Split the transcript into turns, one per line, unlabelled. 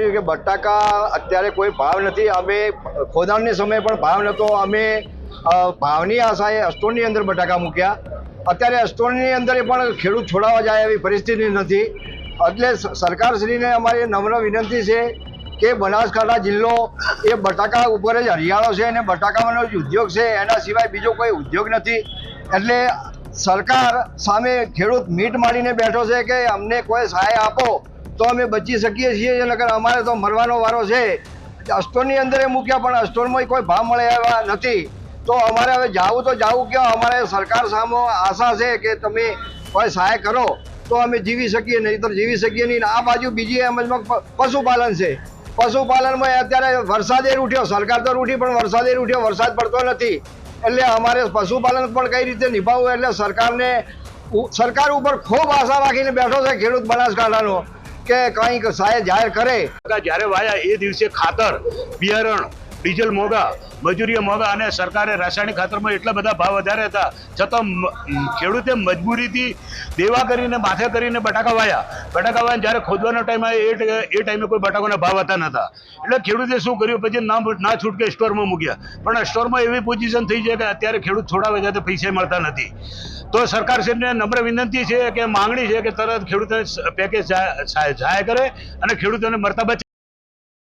કે બટાકા અત્યારે કોઈ ભાવ નથી। અમે ખોદાણની સમયે પણ ભાવ નહોતો। અમે ભાવની આશાએ સ્ટોરની અંદર બટાકા મૂક્યા। અત્યારે સ્ટોરની અંદર પણ ખેડૂત છોડાવવા જાય એવી પરિસ્થિતિ નથી। એટલે સરકારશ્રીને અમારી નમ્ર વિનંતી છે કે બનાસકાંઠા જિલ્લો એ બટાકા ઉપર જ હરિયાળો છે અને બટાકાનો જ ઉદ્યોગ છે, એના સિવાય બીજો કોઈ ઉદ્યોગ નથી। એટલે સરકાર સામે ખેડૂત મીટ માંડીને બેઠો છે કે અમને કોઈ સહાય આપો તો અમે બચી શકીએ છીએ, નકર અમારે તો મરવાનો વારો છે। સ્ટોરની અંદર મૂક્યા પણ સ્ટોરમાં કોઈ ભાવ મળે એવા નથી। તો અમારે હવે જાવું તો જાવું ક્યાં? અમારે સરકાર સામે આશા છે કે તમે કોઈ સહાય કરો તો અમે જીવી શકીએ, નહીં તો જીવી શકીએ નહીં। આ બાજુ બીજી એમજમાં પશુપાલન છે। પશુપાલનમાં અત્યારે વરસાદે રૂઠ્યો, સરકાર તો રૂઠી પણ વરસાદે રૂઠ્યો, વરસાદ પડતો નથી। એટલે અમારે પશુપાલન પણ કઈ રીતે નિભાવવું, એટલે સરકાર ઉપર ખૂબ આશા રાખીને બેઠો છે ખેડૂત બનાસકાંઠાનો કે કંઈક સહાય જાહેર કરે।
જ્યારે વાયા એ દિવસે ખાતર, બિયારણ, ડીઝલ મોંઘા, મજૂરીઓ મોંઘા અને સરકારે રાસાયણિક ખાતરમાં એટલા બધા ભાવ વધારે હતા છતાં ખેડૂતે મજબૂરીથી દેવા કરીને માથે કરીને બટાકા વાયા જ્યારે ખોદવાનો ટાઈમ આવે એ ટાઈમે કોઈ બટાકાના ભાવ હતા નહોતા। એટલે ખેડૂતે શું કર્યું, પછી ના છૂટકે સ્ટોરમાં મૂક્યા, પણ સ્ટોરમાં એવી પોઝિશન થઈ છે કે અત્યારે ખેડૂત છોડાવે છે તો પૈસા મળતા નથી। તો સરકારશ્રીને નમ્ર વિનંતી છે કે માંગણી છે કે તરત ખેડૂતોને પેકેજ જાહેર કરે અને ખેડૂતોને મરતા બચે।